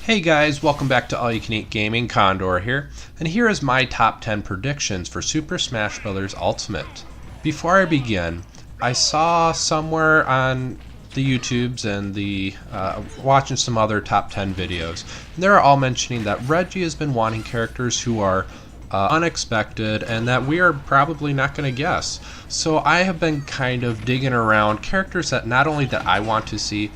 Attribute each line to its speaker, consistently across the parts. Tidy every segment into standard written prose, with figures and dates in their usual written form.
Speaker 1: Hey guys, welcome back to Allyoucaneatgaming. Condor here, and here is my top 10 predictions for Super Smash Bros. Ultimate. Before I begin, I saw somewhere on the YouTubes and watching some other top 10 videos, and they're all mentioning that Reggie has been wanting characters who are unexpected and that we are probably not going to guess. So I have been kind of digging around characters that not only that I want to see,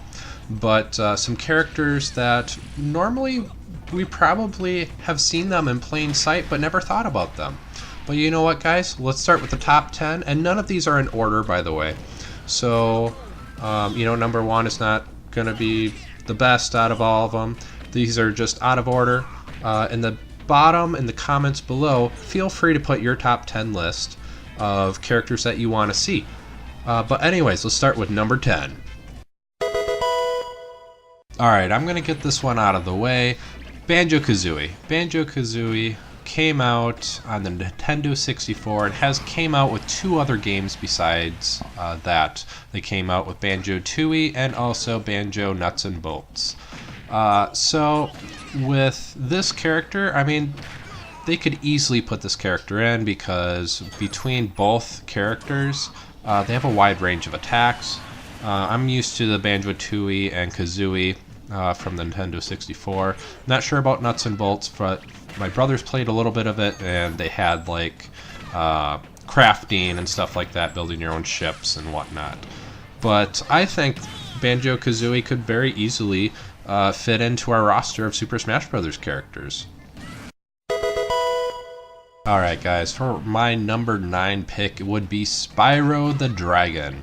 Speaker 1: but some characters that normally we probably have seen them in plain sight but never thought about them. But you know what, guys? Let's start with the top 10, and none of these are in order, by the way. So, number 1 is not going to be the best out of all of them. These are just out of order. In the bottom, in the comments below, feel free to put your top 10 list of characters that you want to see. But anyways, let's start with number 10. Alright, I'm going to get this one out of the way. Banjo Kazooie. Banjo Kazooie came out on the Nintendo 64 and came out with 2 other games besides that. They came out with Banjo Tooie and also Banjo Nuts and Bolts. So with this character, I mean, they could easily put this character in because between both characters, they have a wide range of attacks. I'm used to the Banjo Tooie and Kazooie from the Nintendo 64. Not sure about Nuts and Bolts, but my brothers played a little bit of it, and they had like crafting and stuff like that, building your own ships and whatnot. But I think Banjo Kazooie could very easily fit into our roster of Super Smash Bros. Characters. Alright guys, for my number 9 pick, it would be Spyro the Dragon.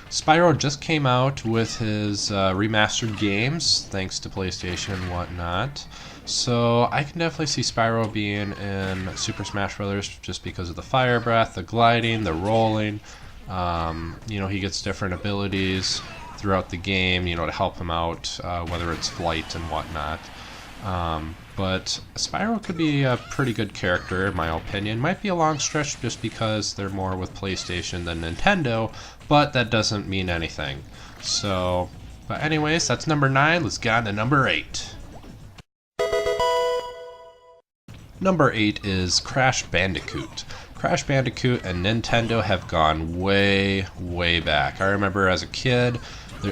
Speaker 1: Spyro just came out with his remastered games, thanks to PlayStation and whatnot. So I can definitely see Spyro being in Super Smash Bros. Just because of the fire breath, the gliding, the rolling. He gets different abilities throughout the game, to help him out, whether it's flight and whatnot. But Spyro could be a pretty good character, in my opinion. Might be a long stretch just because they're more with PlayStation than Nintendo, but that doesn't mean anything. So, but anyways, that's number 9. Let's get on to number 8. Number 8 is Crash Bandicoot. Crash Bandicoot and Nintendo have gone way, way back. I remember as a kid,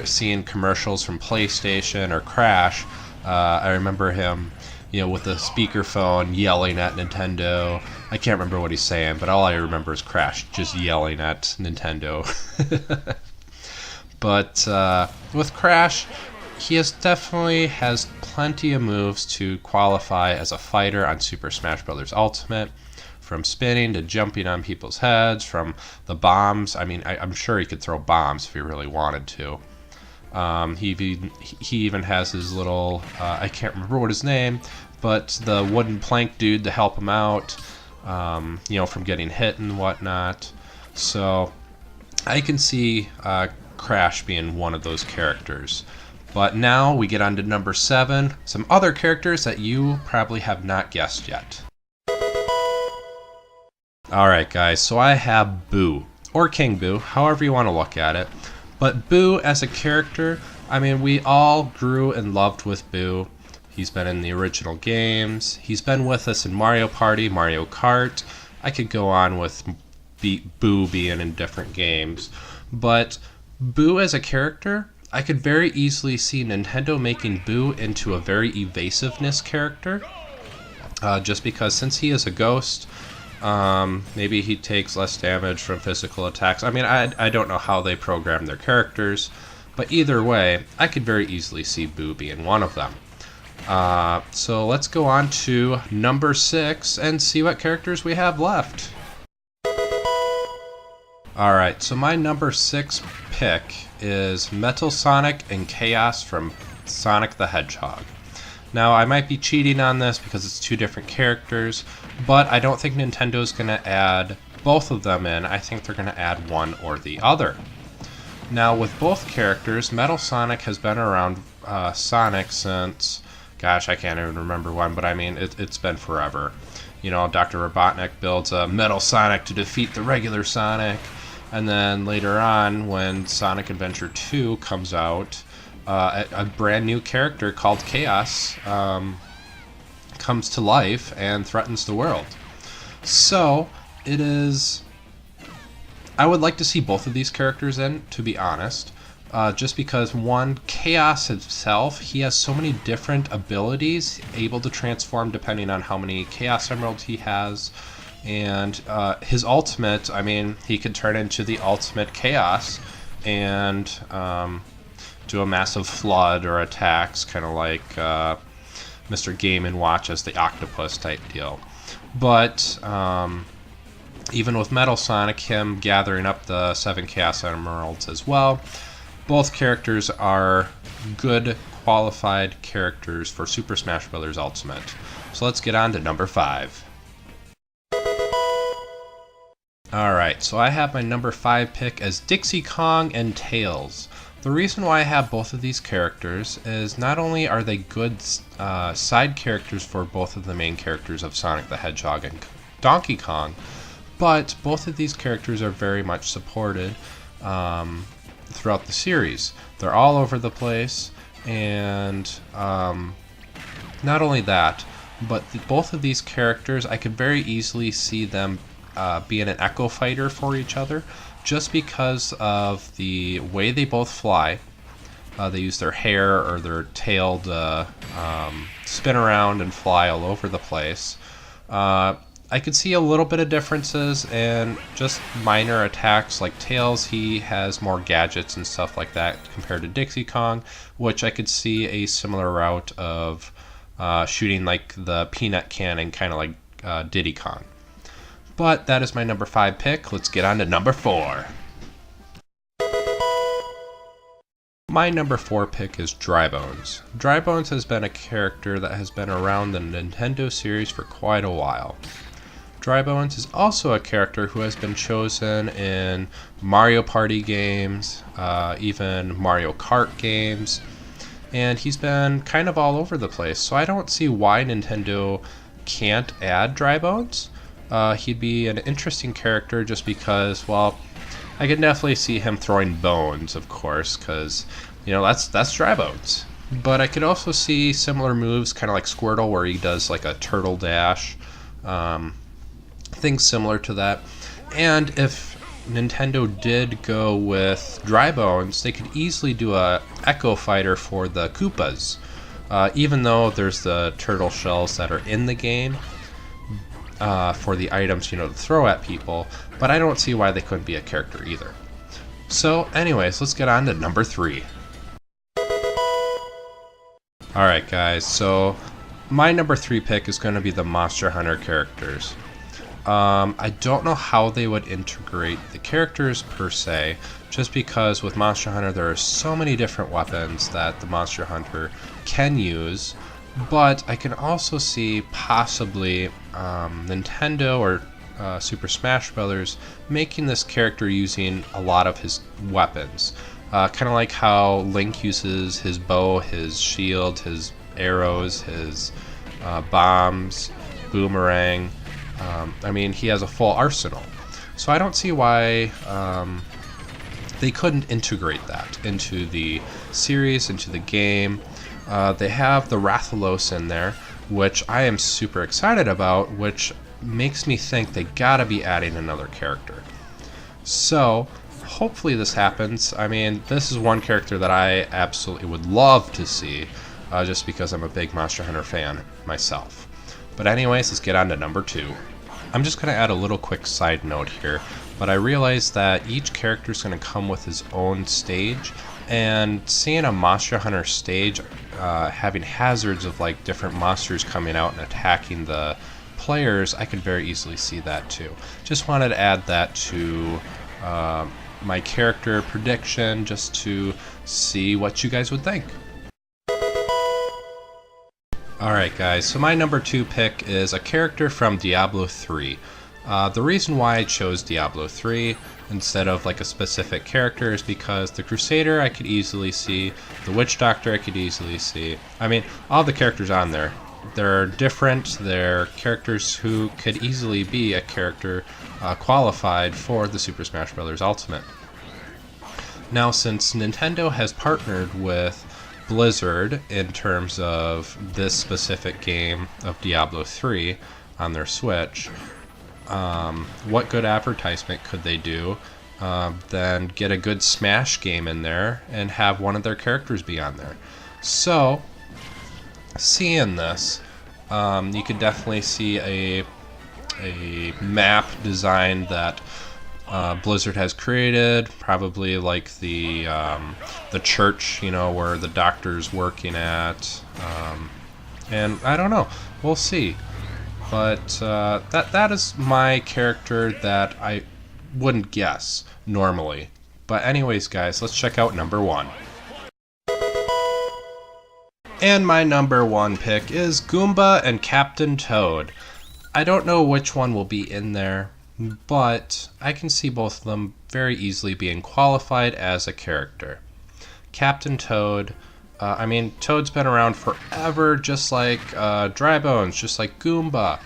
Speaker 1: seeing commercials from PlayStation or Crash. I remember him, with the speakerphone yelling at Nintendo. I can't remember what he's saying, but all I remember is Crash just yelling at Nintendo. But with Crash, he definitely has plenty of moves to qualify as a fighter on Super Smash Bros. Ultimate. From spinning to jumping on people's heads, from the bombs. I mean, I'm sure he could throw bombs if he really wanted to. He even has his little, I can't remember what his name, but the wooden plank dude to help him out, from getting hit and whatnot. So I can see Crash being one of those characters. But now we get on to number 7, some other characters that you probably have not guessed yet. Alright guys, so I have Boo, or King Boo, however you want to look at it. But Boo as a character, I mean, we all grew and loved with Boo. He's been in the original games. He's been with us in Mario Party, Mario Kart. I could go on with Boo being in different games. But Boo as a character, I could very easily see Nintendo making Boo into a very evasiveness character. Just because since he is a ghost, maybe he takes less damage from physical attacks. I mean, I don't know how they program their characters, but either way, I could very easily see Boo being one of them. So let's go on to number 6 and see what characters we have left. Alright, so my number 6 pick is Metal Sonic and Chaos from Sonic the Hedgehog. Now, I might be cheating on this because it's 2 different characters, but I don't think Nintendo's going to add both of them in, I think they're going to add one or the other. Now, with both characters, Metal Sonic has been around Sonic since, gosh, I can't even remember when, but I mean, it's been forever. You know, Dr. Robotnik builds a Metal Sonic to defeat the regular Sonic, and then later on, when Sonic Adventure 2 comes out, a brand new character called Chaos comes to life and threatens the world. So, it is... I would like to see both of these characters in, to be honest. Just because, one, Chaos himself, he has so many different abilities, able to transform depending on how many Chaos Emeralds he has. And his ultimate, I mean, he could turn into the ultimate Chaos and do a massive flood or attacks, kind of like Mr. Game & Watch as the octopus type deal. But even with Metal Sonic, him gathering up the 7 Chaos Emeralds as well, both characters are good, qualified characters for Super Smash Bros. Ultimate. So let's get on to number 5. Alright, so I have my number 5 pick as Dixie Kong and Tails. The reason why I have both of these characters is not only are they good side characters for both of the main characters of Sonic the Hedgehog and Donkey Kong, but both of these characters are very much supported throughout the series. They're all over the place, and not only that, but both of these characters, I could very easily see them being an echo fighter for each other, just because of the way they both fly. They use their hair or their tail to spin around and fly all over the place. I could see a little bit of differences in just minor attacks, like Tails, he has more gadgets and stuff like that compared to Dixie Kong, which I could see a similar route of shooting like the peanut cannon, kind of like Diddy Kong. But that is my number 5 pick. Let's get on to number 4. My number 4 pick is Drybones. Drybones has been a character that has been around the Nintendo series for quite a while. Drybones is also a character who has been chosen in Mario Party games, even Mario Kart games, and he's been kind of all over the place. So I don't see why Nintendo can't add Drybones. He'd be an interesting character just because, well, I could definitely see him throwing bones, of course, because, you know, that's Drybones. But I could also see similar moves, kind of like Squirtle, where he does like a turtle dash, things similar to that. And if Nintendo did go with Drybones, they could easily do a Echo Fighter for the Koopas. Even though there's the turtle shells that are in the game for the items, you know, to throw at people, but I don't see why they couldn't be a character either. So anyways, let's get on to number 3. Alright guys, so my number 3 pick is going to be the Monster Hunter characters. I don't know how they would integrate the characters per se, just because with Monster Hunter there are so many different weapons that the Monster Hunter can use, but I can also see possibly Nintendo or Super Smash Bros. Making this character using a lot of his weapons. Kind of like how Link uses his bow, his shield, his arrows, his bombs, boomerang. I mean, he has a full arsenal. So I don't see why they couldn't integrate that into the series, into the game. They have the Rathalos in there, which I am super excited about, which makes me think they gotta be adding another character. So hopefully this happens. I mean, this is one character that I absolutely would love to see, just because I'm a big Monster Hunter fan myself. But anyways, let's get on to number 2. I'm just going to add a little quick side note here, but I realized that each character is going to come with his own stage, and seeing a Monster Hunter stage having hazards of like different monsters coming out and attacking the players, I could very easily see that too. Just wanted to add that to my character prediction, just to see what you guys would think. Alright guys, so my number 2 pick is a character from Diablo 3. The reason why I chose Diablo 3 instead of like a specific character is because the Crusader I could easily see, the Witch Doctor I could easily see. I mean, all the characters on there, they're different. They're characters who could easily be a character qualified for the Super Smash Bros. Ultimate. Now, since Nintendo has partnered with Blizzard in terms of this specific game of Diablo 3 on their Switch, what good advertisement could they do than get a good Smash game in there and have one of their characters be on there? So, seeing this, you could definitely see a map design that Blizzard has created, probably like the church, you know, where the doctor's working at, and I don't know, we'll see. But that is my character that I wouldn't guess normally. But anyways, guys, let's check out number 1. And my number 1 pick is Goomba and Captain Toad. I don't know which one will be in there, but I can see both of them very easily being qualified as a character. Captain Toad, I mean, Toad's been around forever, just like Dry Bones, just like Goomba.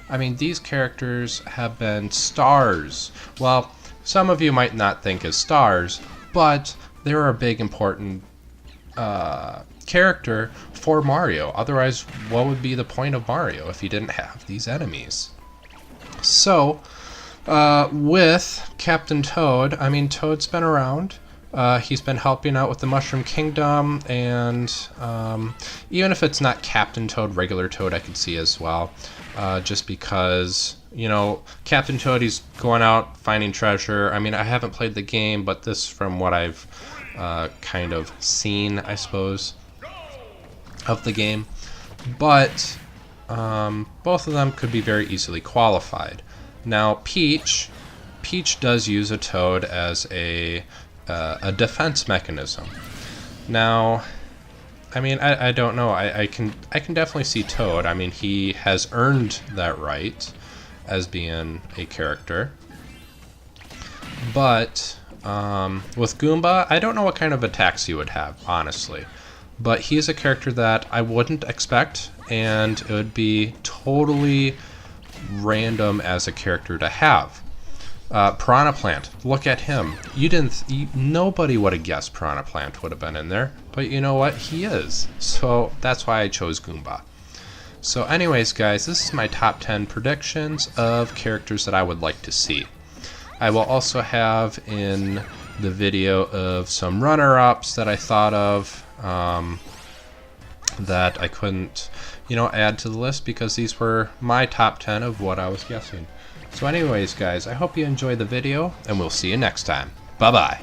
Speaker 1: I mean, these characters have been stars. Well, some of you might not think as stars, but they were a big, important character for Mario. Otherwise, what would be the point of Mario if he didn't have these enemies? So, with Captain Toad, I mean, Toad's been around. He's been helping out with the Mushroom Kingdom, and even if it's not Captain Toad, regular Toad I could see as well, just because, you know, Captain Toad, he's going out finding treasure. I mean, I haven't played the game, but this from what I've kind of seen, I suppose, of the game. But both of them could be very easily qualified. Now, Peach does use a Toad as a defense mechanism. Now, I mean, I don't know. I can definitely see Toad. I mean, he has earned that right as being a character. But with Goomba, I don't know what kind of attacks he would have, honestly. But he is a character that I wouldn't expect, and it would be totally random as a character to have. Piranha Plant, look at him. Nobody would have guessed Piranha Plant would have been in there, but you know what? He is. So that's why I chose Goomba. So anyways, guys, this is my top 10 predictions of characters that I would like to see. I will also have in the video of some runner-ups that I thought of that I couldn't, you know, add to the list because these were my top 10 of what I was guessing. So anyways, guys, I hope you enjoyed the video, and we'll see you next time. Bye-bye.